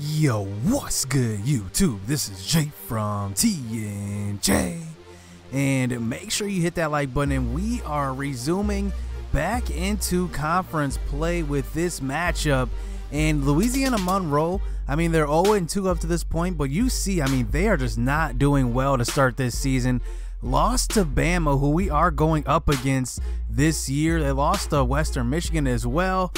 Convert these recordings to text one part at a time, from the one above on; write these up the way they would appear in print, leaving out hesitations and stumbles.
Yo, what's good, YouTube? This is Jay from Ncaa, and make sure you hit that like button. And we are resuming back into conference play with this matchup. And Louisiana Monroe, I mean, they're 0-2 up to this point, but you see, I mean, they are just not doing well to start this season. Lost to Bama, who we are going up against this year. They lost to Western Michigan as well.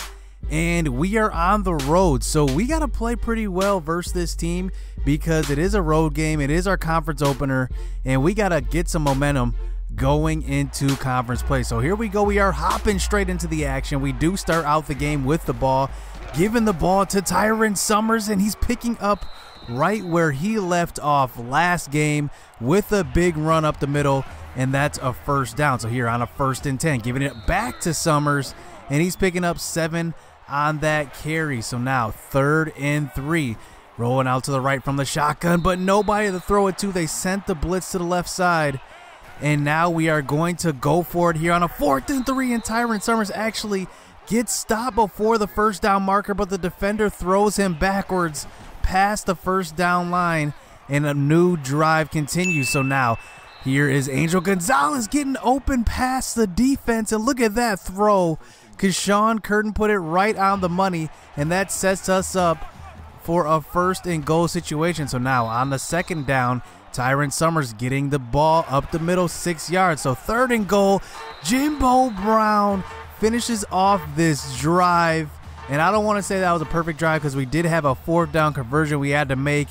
And we are on the road, so we got to play pretty well versus this team because it is a road game. It is our conference opener, and we got to get some momentum going into conference play. So here we go. We are hopping straight into the action. We do start out the game with the ball, giving the ball to Tyron Summers, and he's picking up right where he left off last game with a big run up the middle, and that's a first down. So here on a 1st and 10, giving it back to Summers, and he's picking up 7 on that carry. So now 3rd and 3, rolling out to the right from the shotgun, but nobody to throw it to. They sent the blitz to the left side, and now we are going to go for it here on a 4th and 3, and Tyron Summers actually gets stopped before the first down marker, but the defender throws him backwards past the first down line, and a new drive continues. So now here is Angel Gonzalez getting open past the defense, and look at that throw, because Sean Curtin put it right on the money, and that sets us up for a 1st and goal situation. So now on the 2nd down, Tyron Summers getting the ball up the middle, 6 yards. So 3rd and goal, Jimbo Brown finishes off this drive, and I don't want to say that was a perfect drive because we did have a 4th down conversion we had to make,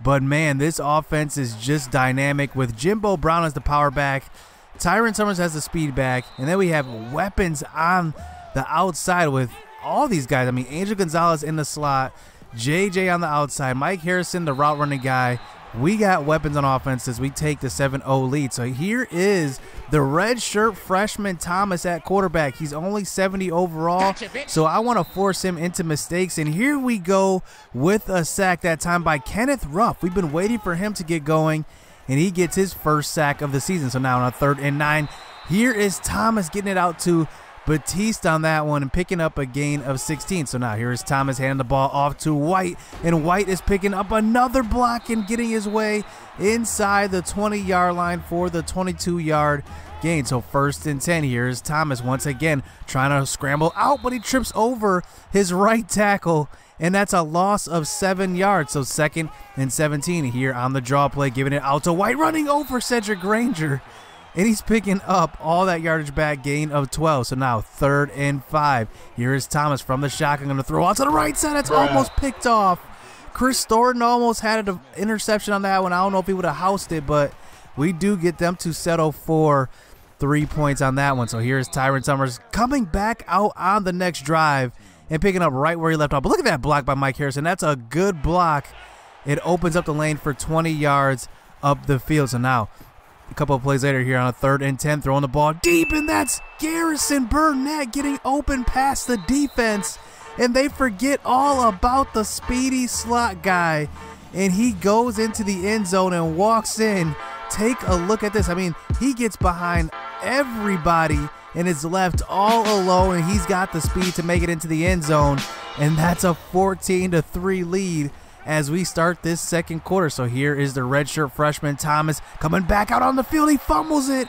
but man, this offense is just dynamic with Jimbo Brown as the power back, Tyron Summers has the speed back, and then we have weapons on the outside with all these guys. I mean, Angel Gonzalez in the slot, JJ on the outside, Mike Harrison, the route running guy. We got weapons on offense as we take the 7-0 lead. So here is the red shirt freshman Thomas at quarterback. He's only 70 overall, so I want to force him into mistakes. And here we go with a sack, that time by Kenneth Ruff. We've been waiting for him to get going, and he gets his 1st sack of the season. So now on a 3rd and 9, here is Thomas getting it out to Batiste on that one and picking up a gain of 16. So now here is Thomas handing the ball off to White, and White is picking up another block and getting his way inside the 20-yard line for the 22-yard gain. So 1st and 10, here is Thomas once again trying to scramble out, but he trips over his right tackle, and that's a loss of 7 yards. So 2nd and 17 here on the draw play, giving it out to White, running over Cedric Granger, and he's picking up all that yardage back, gain of 12. So now 3rd and 5. Here is Thomas from the shotgun, going to throw out to the right side. That's almost picked off. Chris Thornton almost had an interception on that one. I don't know if he would have housed it, but we do get them to settle for 3 points on that one. So here's Tyron Summers coming back out on the next drive and picking up right where he left off. But look at that block by Mike Harrison. That's a good block. It opens up the lane for 20 yards up the field. So now a couple of plays later here on a 3rd and 10, throwing the ball deep, and that's Garrison Burnett getting open past the defense, and they forget all about the speedy slot guy, and he goes into the end zone and walks in. Take a look at this. I mean, he gets behind everybody and is left all alone, and he's got the speed to make it into the end zone, and that's a 14-3 lead as we start this 2nd quarter. So here is the redshirt freshman Thomas coming back out on the field. He fumbles it,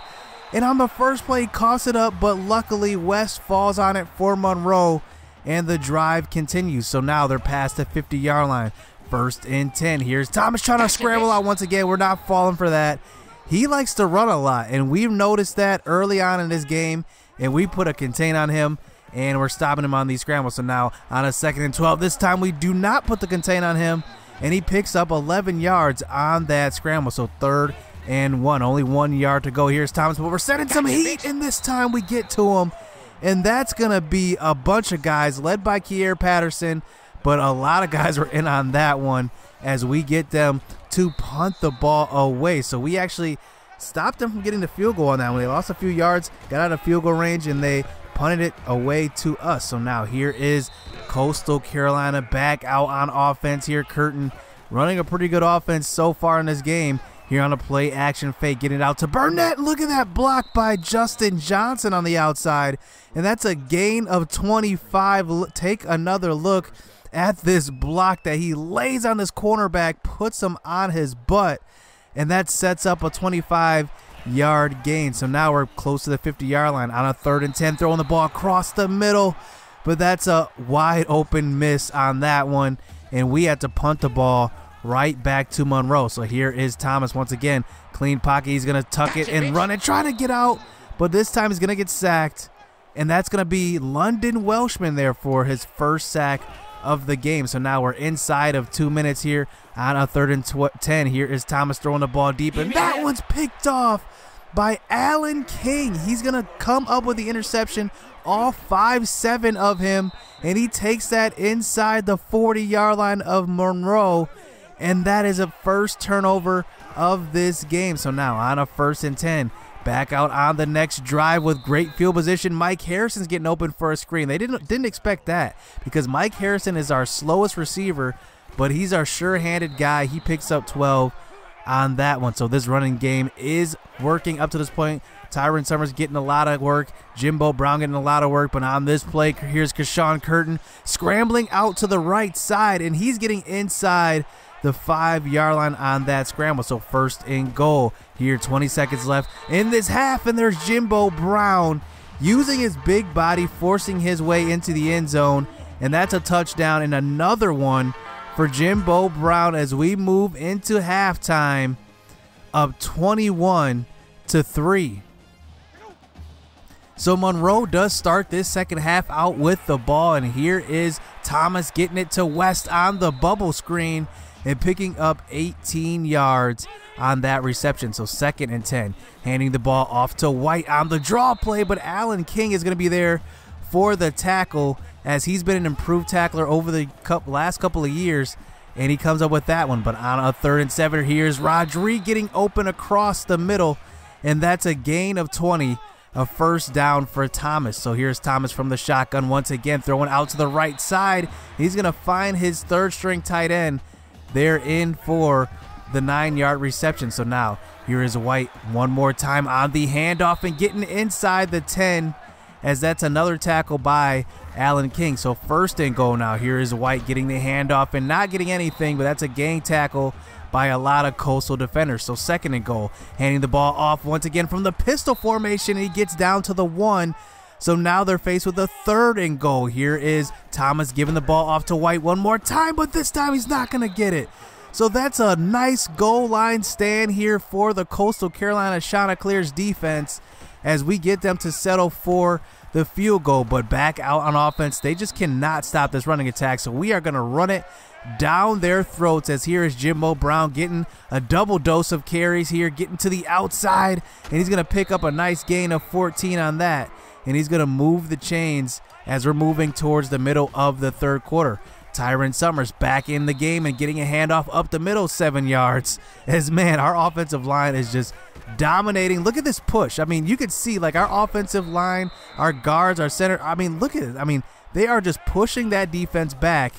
and on the first play he coughs it up, but luckily West falls on it for Monroe, and the drive continues. So now they're past the 50-yard line. 1st and 10. Here's Thomas trying to scramble out once again. We're not falling for that. He likes to run a lot, and we've noticed that early on in this game, and we put a contain on him, and we're stopping him on these scrambles. So now on a 2nd and 12, this time we do not put the contain on him, and he picks up 11 yards on that scramble. So 3rd and 1, only 1 yard to go. Here's Thomas, but we're sending some heat, and this time we get to him, and that's going to be a bunch of guys led by Kier Patterson, but a lot of guys were in on that one as we get them to punt the ball away. So we actually stopped them from getting the field goal on that one. They lost a few yards, got out of field goal range, and they punted it away to us. So now here is Coastal Carolina back out on offense here. Curtin running a pretty good offense so far in this game. Here on a play action fake, getting it out to Burnett. Look at that block by Justin Johnson on the outside, and that's a gain of 25. Take another look at this block that he lays on his cornerback, puts him on his butt, and that sets up a 25-yard gain. So now we're close to the 50-yard line on a 3rd and 10, throwing the ball across the middle, but that's a wide open miss on that one, and we had to punt the ball right back to Monroe. So here is Thomas once again, clean pocket. He's going to tuck it and run and try to get out, but this time he's going to get sacked, and that's going to be London Welshman there for his first sack of the game. So now we're inside of 2 minutes here on a 3rd and 10. Here is Thomas throwing the ball deep, and that one's picked off by Alan King. He's going to come up with the interception, all 5'7" of him, and he takes that inside the 40-yard line of Monroe, and that is a first turnover of this game. So now on a 1st and 10, back out on the next drive with great field position. Mike Harrison's getting open for a screen. They didn't expect that because Mike Harrison is our slowest receiver, but he's our sure-handed guy. He picks up 12 on that one. So this running game is working up to this point. Tyron Summers getting a lot of work. Jimbo Brown getting a lot of work. But on this play, here's Kashawn Curtin scrambling out to the right side, and he's getting inside the 5-yard line on that scramble. So 1st and goal here, 20 seconds left in this half, and there's Jimbo Brown using his big body, forcing his way into the end zone, and that's a touchdown and another one for Jimbo Brown as we move into halftime up 21-3. So Monroe does start this second half out with the ball, and here is Thomas getting it to West on the bubble screen and picking up 18 yards on that reception. So 2nd and 10, handing the ball off to White on the draw play, but Alan King is going to be there for the tackle as he's been an improved tackler over the last couple of years, and he comes up with that one. But on a 3rd and 7, here's Rodriguez getting open across the middle, and that's a gain of 20, a first down for Thomas. So here's Thomas from the shotgun once again, throwing out to the right side. He's going to find his 3rd-string tight end. They're in for the 9-yard reception. So now here is White one more time on the handoff and getting inside the 10 as that's another tackle by Alan King. So 1st and goal now. Here is White getting the handoff and not getting anything, but that's a gang tackle by a lot of Coastal defenders. So 2nd and goal, handing the ball off once again from the pistol formation, and he gets down to the 1. So now they're faced with a 3rd and goal. Here is Thomas giving the ball off to White one more time, but this time he's not going to get it. So that's a nice goal line stand here for the Coastal Carolina Chanticleers defense as we get them to settle for the field goal. But back out on offense, they just cannot stop this running attack. So we are going to run it down their throats as here is Jimbo Brown getting a double dose of carries here, getting to the outside, and he's going to pick up a nice gain of 14 on that. And he's going to move the chains as we're moving towards the middle of the 3rd quarter. Tyron Summers back in the game and getting a handoff up the middle 7 yards. As, man, our offensive line is just dominating. Look at this push. I mean, you could see, like, our offensive line, our guards, our center. I mean, look at it. I mean, they are just pushing that defense back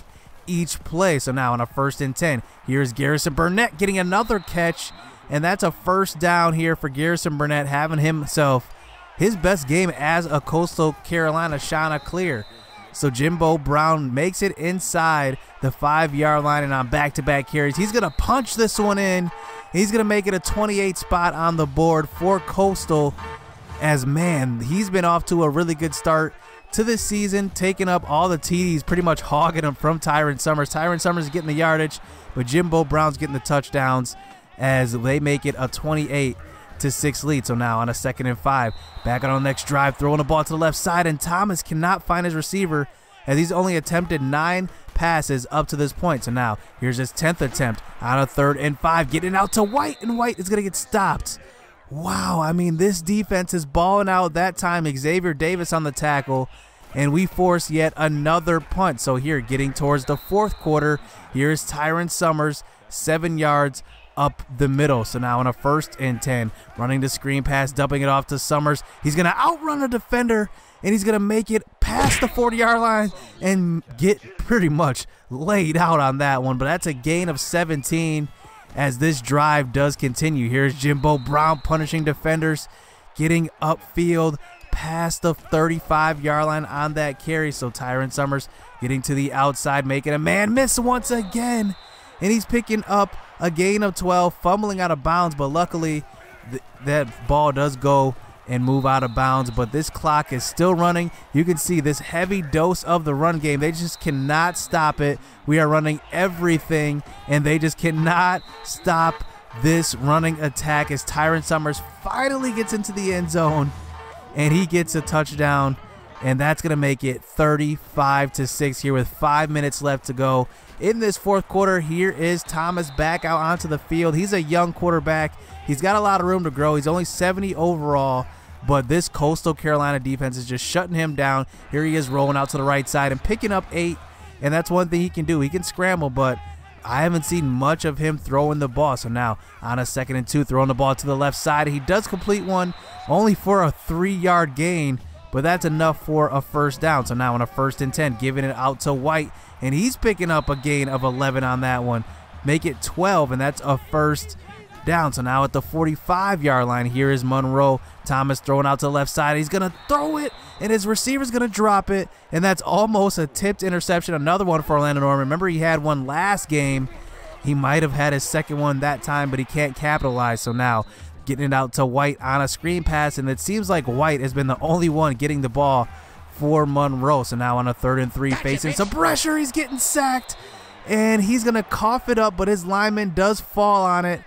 each play. So now on a 1st and 10, here's Garrison Burnett getting another catch, and that's a first down here for Garrison Burnett, having himself his best game as a Coastal Carolina Chanticleer. So Jimbo Brown makes it inside the 5-yard line, and on back-to-back carries, he's going to punch this one in. He's going to make it a 28 spot on the board for Coastal as, man, he's been off to a really good start to this season, taking up all the TDs, pretty much hogging them from Tyron Summers. Tyron Summers is getting the yardage, but Jimbo Brown's getting the touchdowns as they make it a 28-6 lead. So now on a 2nd and 5, back on the next drive, throwing the ball to the left side, and Thomas cannot find his receiver as he's only attempted 9 passes up to this point. So now here's his 10th attempt on a 3rd and 5, getting out to White, and White is going to get stopped. Wow, I mean, this defense is balling out that time. Xavier Davis on the tackle, and we force yet another punt. So here, getting towards the 4th quarter, here's Tyron Summers, 7 yards up the middle. So now on a 1st and 10, running the screen pass, dumping it off to Summers. He's going to outrun a defender, and he's going to make it past the 40-yard line and get pretty much laid out on that one. But that's a gain of 17 as this drive does continue. Here's Jimbo Brown punishing defenders, getting upfield past the 35-yard line on that carry. So Tyron Summers getting to the outside, making a man miss once again. And he's picking up a gain of 12, fumbling out of bounds, but luckily that ball does go and move out of bounds, but this clock is still running. You can see this heavy dose of the run game. They just cannot stop it. We are running everything, and they just cannot stop this running attack as Tyron Summers finally gets into the end zone, and he gets a touchdown, and that's going to make it 35-6 here with 5 minutes left to go in this fourth quarter. Here is Thomas back out onto the field. He's a young quarterback. He's got a lot of room to grow. He's only 70 overall, but this Coastal Carolina defense is just shutting him down. Here he is rolling out to the right side and picking up 8, and that's one thing he can do. He can scramble, but I haven't seen much of him throwing the ball. So now on a 2nd and 2, throwing the ball to the left side. He does complete one, only for a 3-yard gain, but that's enough for a first down. So now on a 1st and 10, giving it out to White, and he's picking up a gain of 11 on that one. Make it 12, and that's a first down. So now at the 45-yard line, here is Monroe. Thomas throwing out to the left side. He's going to throw it, and his receiver's going to drop it, and that's almost a tipped interception. Another one for Orlando Norman. Remember, he had one last game. He might have had his second one that time, but he can't capitalize. So now getting it out to White on a screen pass, and it seems like White has been the only one getting the ball for Monroe. So now on a 3rd and 3, facing some pressure. He's getting sacked, and he's going to cough it up, but his lineman does fall on it,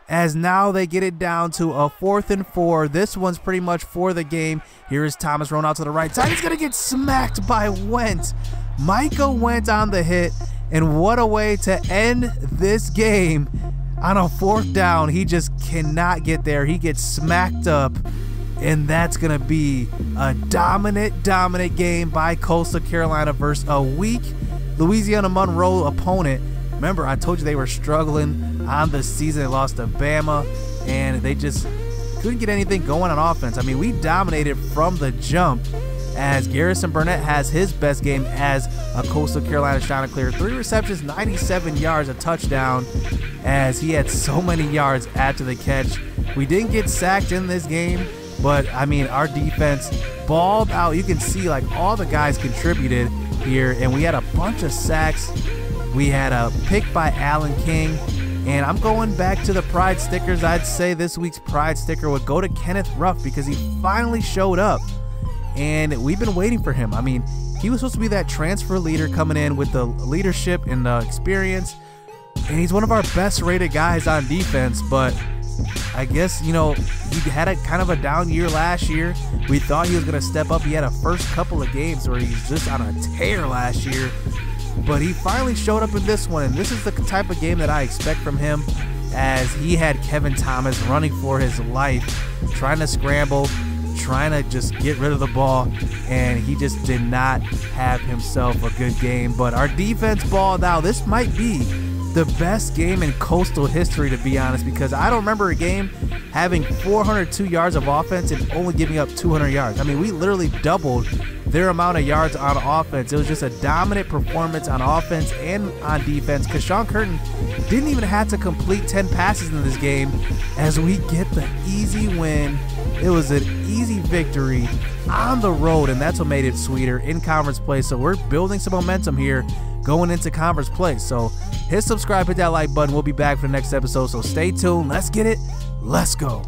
as now they get it down to a 4th and 4. This one's pretty much for the game. Here is Thomas rolling out to the right side. He's going to get smacked by Wentz. Micah Wentz on the hit, and what a way to end this game on a 4th down. He just cannot get there. He gets smacked up, and that's going to be a dominant game by Coastal Carolina versus a weak Louisiana Monroe opponent. Remember, I told you they were struggling on the season. They lost to Bama, and they just couldn't get anything going on offense. I mean, we dominated from the jump, as Garrison Burnett has his best game as a Coastal Carolina Chanticleer. 3 receptions, 97 yards, a touchdown, as he had so many yards after the catch. We didn't get sacked in this game, but, I mean, our defense balled out. You can see, like, all the guys contributed here, and we had a bunch of sacks. We had a pick by Allen King, and I'm going back to the pride stickers. I'd say this week's pride sticker would go to Kenneth Ruff, because he finally showed up, and we've been waiting for him. I mean, he was supposed to be that transfer leader coming in with the leadership and the experience, and he's one of our best rated guys on defense, but I guess, you know, he had a kind of a down year last year. We thought he was going to step up. He had a first couple of games where he's just on a tear last year, but he finally showed up in this one, and this is the type of game that I expect from him, as he had Kevin Thomas running for his life, trying to scramble, trying to just get rid of the ball, and he just did not have himself a good game. But our defense balled out. This might be the best game in Coastal history, to be honest, because I don't remember a game having 402 yards of offense and only giving up 200 yards. I mean, we literally doubled their amount of yards on offense. It was just a dominant performance on offense and on defense, because Sean Curtin didn't even have to complete 10 passes in this game, as we get the easy win. It was an easy victory on the road, and that's what made it sweeter in conference play. So we're building some momentum here going into conference play. So hit subscribe, hit that like button. We'll be back for the next episode, so stay tuned. Let's get it. Let's go.